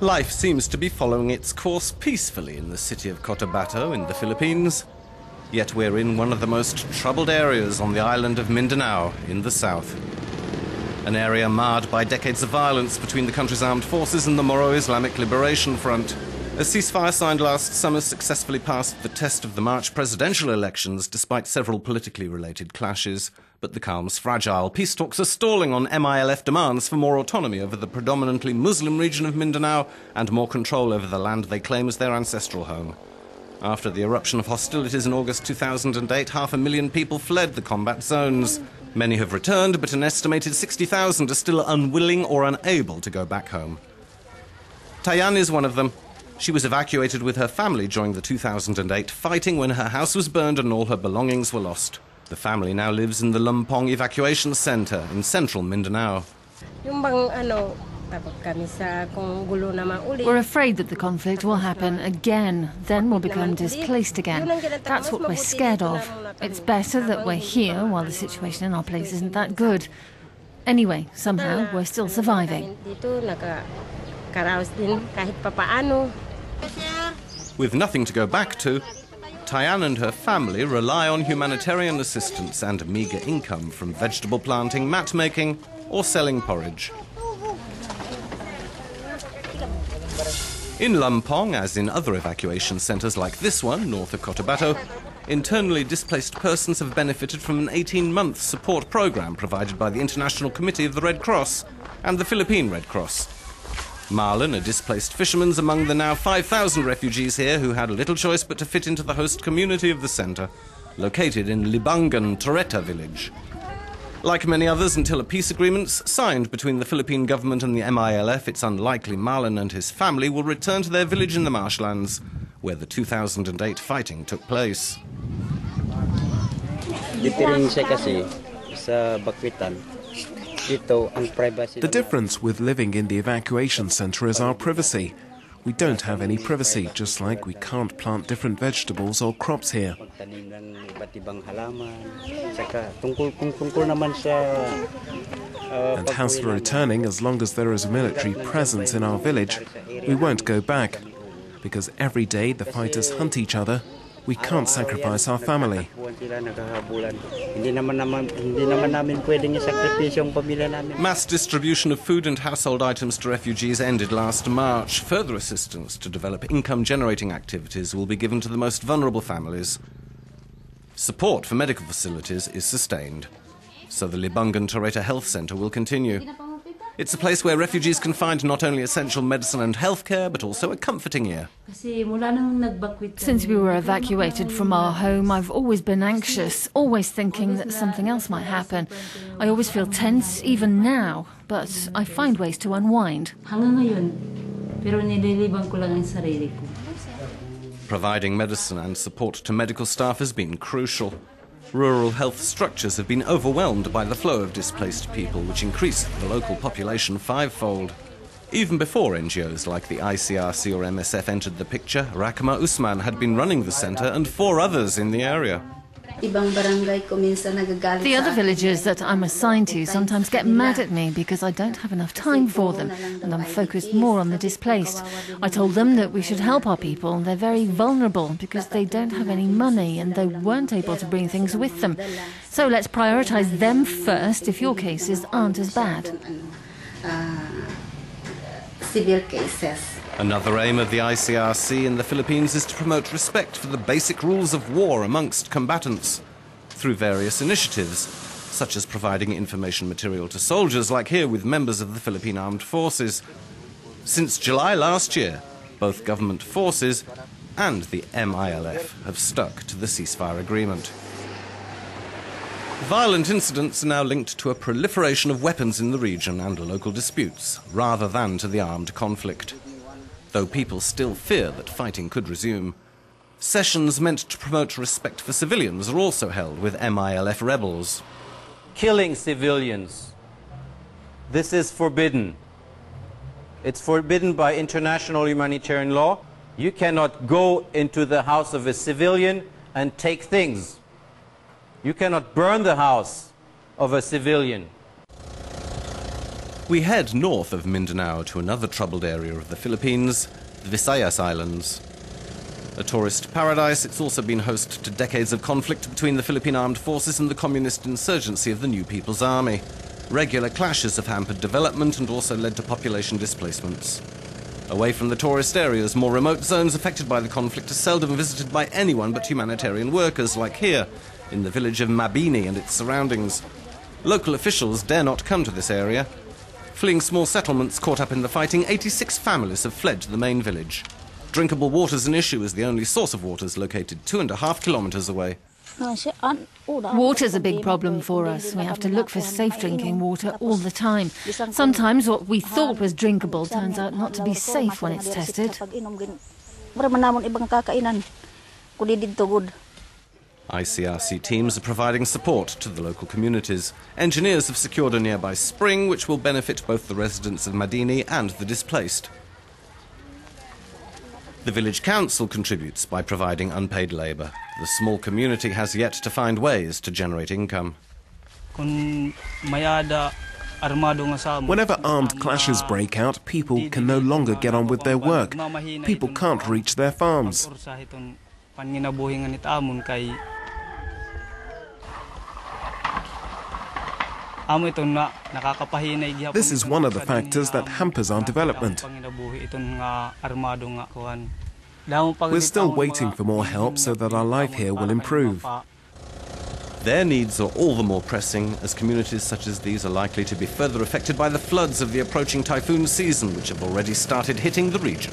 Life seems to be following its course peacefully in the city of Cotabato in the Philippines. Yet we're in one of the most troubled areas on the island of Mindanao in the south. An area marred by decades of violence between the country's armed forces and the Moro Islamic Liberation Front. A ceasefire signed last summer successfully passed the test of the March presidential elections despite several politically related clashes. But the calm's fragile. Peace talks are stalling on MILF demands for more autonomy over the predominantly Muslim region of Mindanao and more control over the land they claim as their ancestral home. After the eruption of hostilities in August 2008, 500,000 people fled the combat zones. Many have returned, but an estimated 60,000 are still unwilling or unable to go back home. Tayan is one of them. She was evacuated with her family during the 2008 fighting when her house was burned and all her belongings were lost. The family now lives in the Lumpong Evacuation Center in central Mindanao. We're afraid that the conflict will happen again, then we'll become displaced again. That's what we're scared of. It's better that we're here while the situation in our place isn't that good. Anyway, somehow we're still surviving. With nothing to go back to, Tayan and her family rely on humanitarian assistance and meagre income from vegetable planting, mat making, or selling porridge. In Lumpong, as in other evacuation centres like this one, north of Cotabato, internally displaced persons have benefited from an 18-month support programme provided by the International Committee of the Red Cross and the Philippine Red Cross. Marlon, a displaced fisherman, is among the now 5,000 refugees here who had little choice but to fit into the host community of the centre, located in Libangan, Toreta village. Like many others, until a peace agreement's signed between the Philippine government and the MILF, it's unlikely Marlon and his family will return to their village in the marshlands, where the 2008 fighting took place. The difference with living in the evacuation centre is our privacy. We don't have any privacy, just like we can't plant different vegetables or crops here. And as for returning, as long as there is a military presence in our village, we won't go back. Because every day the fighters hunt each other, we can't sacrifice our family. Mass distribution of food and household items to refugees ended last March. Further assistance to develop income-generating activities will be given to the most vulnerable families. Support for medical facilities is sustained, so the Libangan Toreta Health Centre will continue. It's a place where refugees can find not only essential medicine and healthcare, but also a comforting ear. Since we were evacuated from our home, I've always been anxious, always thinking that something else might happen. I always feel tense, even now, but I find ways to unwind. Providing medicine and support to medical staff has been crucial. Rural health structures have been overwhelmed by the flow of displaced people, which increased the local population fivefold. Even before NGOs like the ICRC or MSF entered the picture, Rakma Usman had been running the centre and 4 others in the area. The other villagers that I'm assigned to sometimes get mad at me because I don't have enough time for them and I'm focused more on the displaced. I told them that we should help our people. They're very vulnerable because they don't have any money and they weren't able to bring things with them. So let's prioritise them first if your cases aren't as bad. Civil cases. Another aim of the ICRC in the Philippines is to promote respect for the basic rules of war amongst combatants through various initiatives, such as providing information material to soldiers, like here with members of the Philippine Armed Forces. Since July last year, both government forces and the MILF have stuck to the ceasefire agreement. Violent incidents are now linked to a proliferation of weapons in the region and local disputes, rather than to the armed conflict. Though people still fear that fighting could resume. Sessions meant to promote respect for civilians are also held with MILF rebels. Killing civilians. This is forbidden. It's forbidden by international humanitarian law. You cannot go into the house of a civilian and take things. You cannot burn the house of a civilian. We head north of Mindanao to another troubled area of the Philippines, the Visayas Islands. A tourist paradise, it's also been host to decades of conflict between the Philippine Armed Forces and the communist insurgency of the New People's Army. Regular clashes have hampered development and also led to population displacements. Away from the tourist areas, more remote zones affected by the conflict are seldom visited by anyone but humanitarian workers, like here, in the village of Mabini and its surroundings. Local officials dare not come to this area. Fleeing small settlements caught up in the fighting, 86 families have fled to the main village. Drinkable water is an issue as the only source of water is located 2.5 kilometers away. Water's a big problem for us. We have to look for safe drinking water all the time. Sometimes what we thought was drinkable turns out not to be safe when it's tested. ICRC teams are providing support to the local communities. Engineers have secured a nearby spring which will benefit both the residents of Madini and the displaced. The village council contributes by providing unpaid labour. The small community has yet to find ways to generate income. Whenever armed clashes break out, people can no longer get on with their work. People can't reach their farms. This is one of the factors that hampers our development. We're still waiting for more help so that our life here will improve. Their needs are all the more pressing as communities such as these are likely to be further affected by the floods of the approaching typhoon season, which have already started hitting the region.